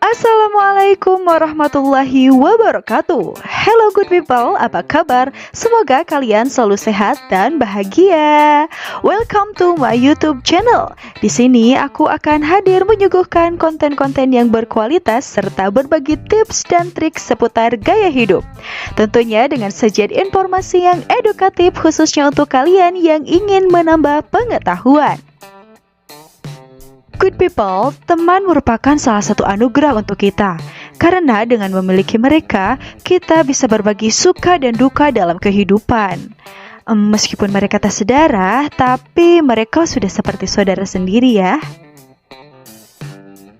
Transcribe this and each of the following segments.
Assalamualaikum warahmatullahi wabarakatuh. Hello good people, apa kabar? Semoga kalian selalu sehat dan bahagia. Welcome to my YouTube channel. Di sini aku akan hadir menyuguhkan konten-konten yang berkualitas serta berbagi tips dan trik seputar gaya hidup. Tentunya dengan sajian informasi yang edukatif khususnya untuk kalian yang ingin menambah pengetahuan. Good people, teman merupakan salah satu anugerah untuk kita. Karena dengan memiliki mereka, kita bisa berbagi suka dan duka dalam kehidupan. Meskipun mereka tak sedarah, tapi mereka sudah seperti saudara sendiri ya.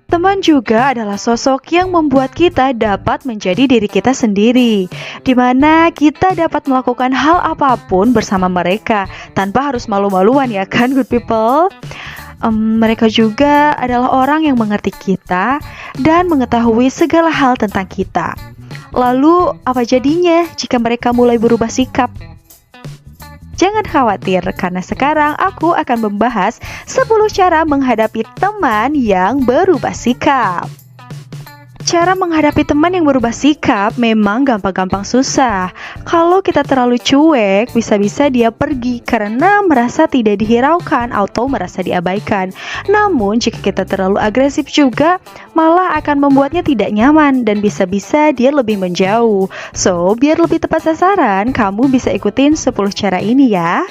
Teman juga adalah sosok yang membuat kita dapat menjadi diri kita sendiri, di mana kita dapat melakukan hal apapun bersama mereka, tanpa harus malu-maluan ya kan good people? Mereka juga adalah orang yang mengerti kita dan mengetahui segala hal tentang kita. Lalu, apa jadinya jika mereka mulai berubah sikap? Jangan khawatir, karena sekarang aku akan membahas 10 cara menghadapi teman yang berubah sikap. Cara menghadapi teman yang berubah sikap memang gampang-gampang susah. Kalau kita terlalu cuek, bisa-bisa dia pergi karena merasa tidak dihiraukan atau merasa diabaikan. Namun, jika kita terlalu agresif juga, malah akan membuatnya tidak nyaman dan bisa-bisa dia lebih menjauh. So, biar lebih tepat sasaran, kamu bisa ikutin 10 cara ini ya.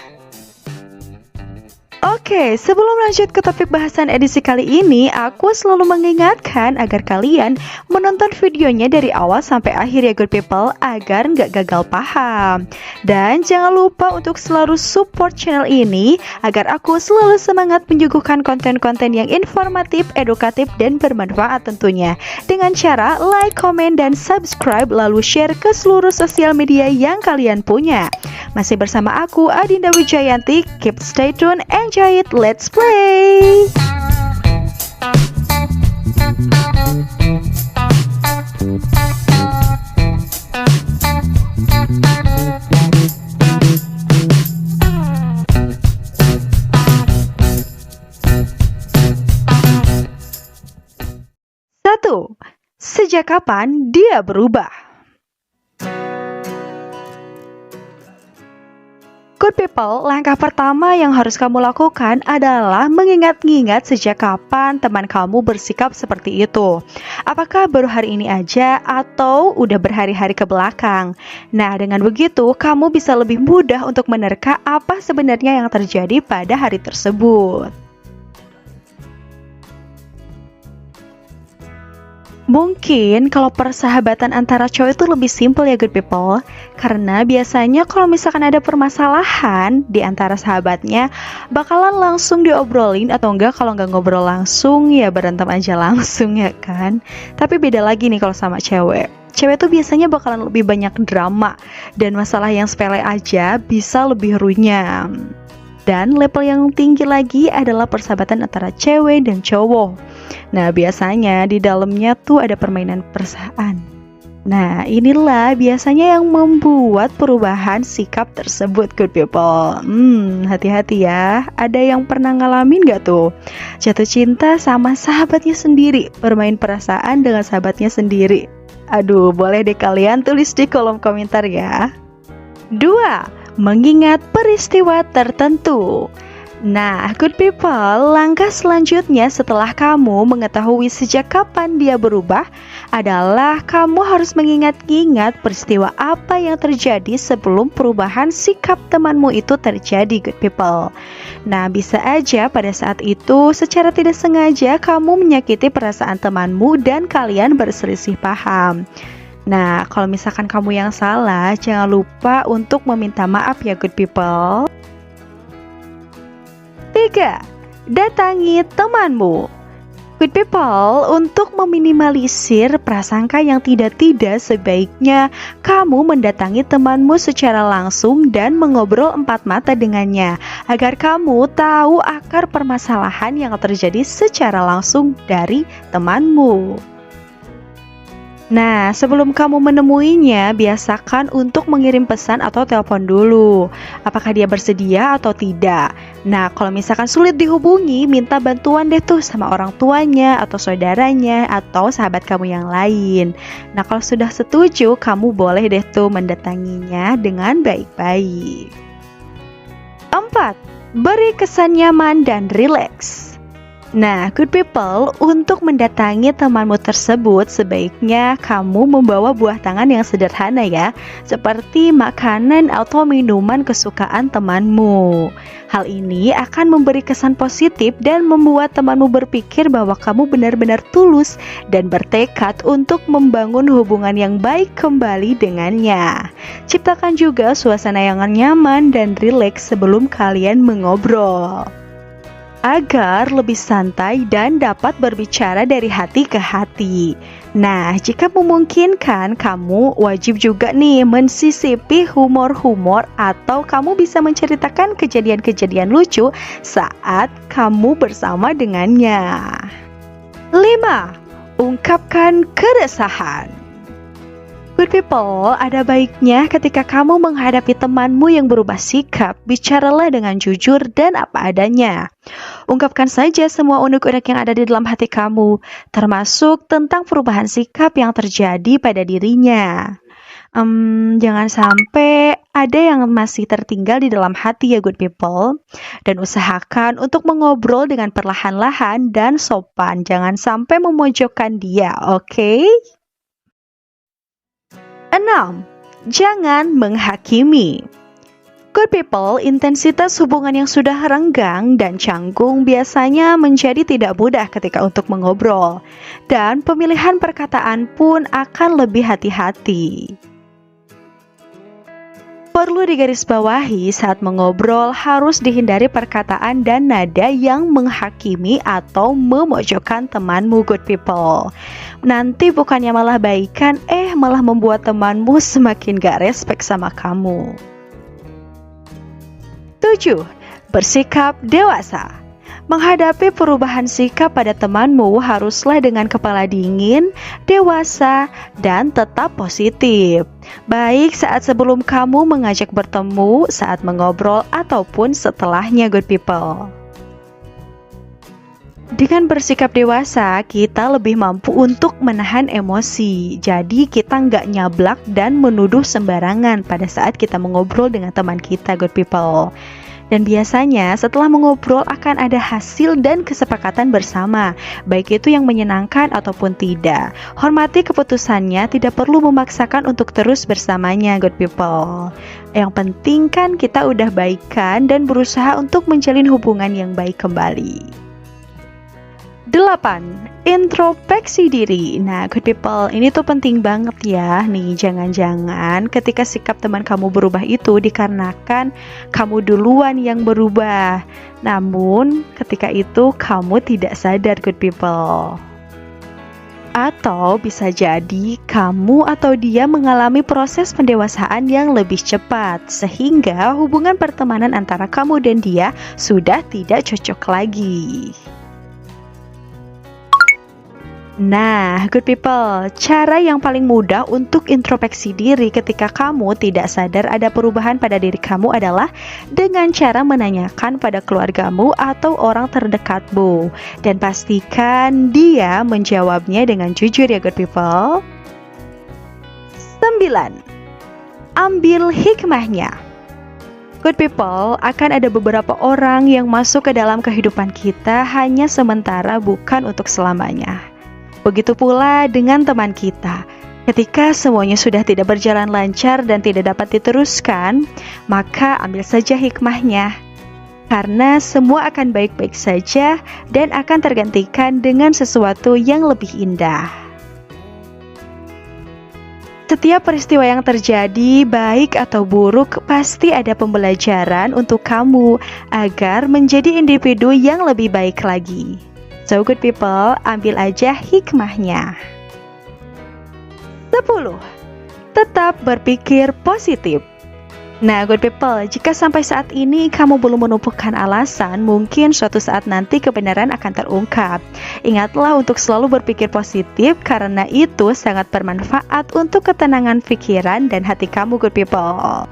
Oke, sebelum lanjut ke topik bahasan edisi kali ini, aku selalu mengingatkan agar kalian menonton videonya dari awal sampai akhir ya good people, agar nggak gagal paham. Dan jangan lupa untuk selalu support channel ini, agar aku selalu semangat menyuguhkan konten-konten yang informatif, edukatif, dan bermanfaat tentunya. Dengan cara like, komen, dan subscribe, lalu share ke seluruh sosial media yang kalian punya. Masih bersama aku, Adinda Wijayanti, keep stay tune, enjoy it, let's play! Satu, sejak kapan dia berubah? Good people, langkah pertama yang harus kamu lakukan adalah mengingat-ingat sejak kapan teman kamu bersikap seperti itu. Apakah baru hari ini aja atau udah berhari-hari ke belakang? Nah, dengan begitu kamu bisa lebih mudah untuk menerka apa sebenarnya yang terjadi pada hari tersebut. Mungkin kalau persahabatan antara cowok itu lebih simple ya good people. Karena biasanya kalau misalkan ada permasalahan di antara sahabatnya, bakalan langsung diobrolin, atau enggak kalau nggak ngobrol langsung ya berantem aja langsung ya kan. Tapi beda lagi nih kalau sama cewek. Cewek tuh biasanya bakalan lebih banyak drama, dan masalah yang sepele aja bisa lebih runyam. Dan level yang tinggi lagi adalah persahabatan antara cewek dan cowok. Nah, biasanya di dalamnya tuh ada permainan perasaan. Nah, inilah biasanya yang membuat perubahan sikap tersebut good people. Hati-hati ya. Ada yang pernah ngalamin gak tuh? Jatuh cinta sama sahabatnya sendiri, bermain perasaan dengan sahabatnya sendiri. Aduh, boleh deh kalian tulis di kolom komentar ya. 2. Mengingat peristiwa tertentu. Nah, good people, langkah selanjutnya setelah kamu mengetahui sejak kapan dia berubah adalah kamu harus mengingat-ingat peristiwa apa yang terjadi sebelum perubahan sikap temanmu itu terjadi, good people. Nah, bisa aja pada saat itu secara tidak sengaja kamu menyakiti perasaan temanmu dan kalian berselisih paham. Nah, kalau misalkan kamu yang salah, jangan lupa untuk meminta maaf ya good people. 3. Datangi temanmu. Good people, untuk meminimalisir prasangka yang tidak-tidak, sebaiknya kamu mendatangi temanmu secara langsung dan mengobrol empat mata dengannya, agar kamu tahu akar permasalahan yang terjadi secara langsung dari temanmu. Nah, sebelum kamu menemuinya, biasakan untuk mengirim pesan atau telepon dulu. Apakah dia bersedia atau tidak? Nah, kalau misalkan sulit dihubungi, minta bantuan deh tuh sama orang tuanya atau saudaranya atau sahabat kamu yang lain. Nah, kalau sudah setuju, kamu boleh deh tuh mendatanginya dengan baik-baik. 4. Beri kesan nyaman dan rileks. Nah, good people, untuk mendatangi temanmu tersebut, sebaiknya kamu membawa buah tangan yang sederhana ya, seperti makanan atau minuman kesukaan temanmu. Hal ini akan memberi kesan positif dan membuat temanmu berpikir bahwa kamu benar-benar tulus dan bertekad untuk membangun hubungan yang baik kembali dengannya. Ciptakan juga suasana yang nyaman dan rileks sebelum kalian mengobrol, agar lebih santai dan dapat berbicara dari hati ke hati. Nah, jika memungkinkan, kamu wajib juga nih mensisipi humor-humor atau kamu bisa menceritakan kejadian-kejadian lucu saat kamu bersama dengannya. 5. Ungkapkan keresahan. Good people, ada baiknya ketika kamu menghadapi temanmu yang berubah sikap, bicaralah dengan jujur dan apa adanya. Ungkapkan saja semua unek-unek yang ada di dalam hati kamu, termasuk tentang perubahan sikap yang terjadi pada dirinya. Jangan sampai ada yang masih tertinggal di dalam hati ya good people. Dan usahakan untuk mengobrol dengan perlahan-lahan dan sopan. Jangan sampai memojokkan dia, oke? 6. Jangan menghakimi. Good people, intensitas hubungan yang sudah renggang dan canggung biasanya menjadi tidak mudah ketika untuk mengobrol. Dan pemilihan perkataan pun akan lebih hati-hati. Perlu digarisbawahi saat mengobrol harus dihindari perkataan dan nada yang menghakimi atau memojokkan temanmu good people. Nanti bukannya malah baikan, malah membuat temanmu semakin gak respect sama kamu. 7. Bersikap dewasa. Menghadapi perubahan sikap pada temanmu haruslah dengan kepala dingin, dewasa, dan tetap positif. Baik saat sebelum kamu mengajak bertemu, saat mengobrol, ataupun setelahnya good people. Dengan bersikap dewasa, kita lebih mampu untuk menahan emosi. Jadi kita nggak nyablak dan menuduh sembarangan pada saat kita mengobrol dengan teman kita good people. Dan biasanya setelah mengobrol akan ada hasil dan kesepakatan bersama, baik itu yang menyenangkan ataupun tidak. Hormati keputusannya, tidak perlu memaksakan untuk terus bersamanya good people. Yang penting kan kita udah baikan dan berusaha untuk menjalin hubungan yang baik kembali. 8. Introspeksi diri. Nah, good people, ini tuh penting banget ya. Nih, jangan-jangan ketika sikap teman kamu berubah itu dikarenakan kamu duluan yang berubah. Namun, ketika itu kamu tidak sadar good people. Atau bisa jadi kamu atau dia mengalami proses pendewasaan yang lebih cepat, sehingga hubungan pertemanan antara kamu dan dia sudah tidak cocok lagi. Nah, good people, cara yang paling mudah untuk introspeksi diri ketika kamu tidak sadar ada perubahan pada diri kamu adalah dengan cara menanyakan pada keluargamu atau orang terdekatmu. Dan pastikan dia menjawabnya dengan jujur ya good people. 9. Ambil hikmahnya. Good people, akan ada beberapa orang yang masuk ke dalam kehidupan kita hanya sementara, bukan untuk selamanya. Begitu pula dengan teman kita. Ketika semuanya sudah tidak berjalan lancar dan tidak dapat diteruskan, maka ambil saja hikmahnya. Karena semua akan baik-baik saja dan akan tergantikan dengan sesuatu yang lebih indah. Setiap peristiwa yang terjadi, baik atau buruk, pasti ada pembelajaran untuk kamu agar menjadi individu yang lebih baik lagi. So good people, ambil aja hikmahnya. 10. Tetap berpikir positif. Nah, good people, jika sampai saat ini kamu belum menumpukan alasan, mungkin suatu saat nanti kebenaran akan terungkap. Ingatlah untuk selalu berpikir positif karena itu sangat bermanfaat untuk ketenangan pikiran dan hati kamu, good people.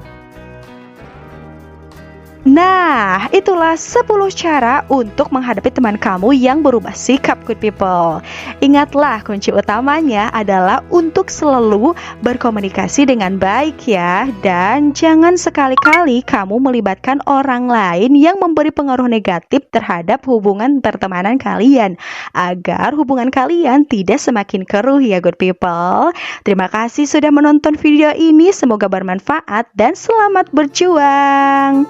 Nah, itulah 10 cara untuk menghadapi teman kamu yang berubah sikap, good people. Ingatlah, kunci utamanya adalah untuk selalu berkomunikasi dengan baik ya. Dan jangan sekali-kali kamu melibatkan orang lain yang memberi pengaruh negatif terhadap hubungan pertemanan kalian, agar hubungan kalian tidak semakin keruh ya, good people. Terima kasih sudah menonton video ini, semoga bermanfaat dan selamat berjuang.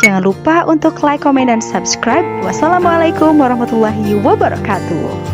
Jangan lupa untuk like, komen, dan subscribe. Wassalamualaikum warahmatullahi wabarakatuh.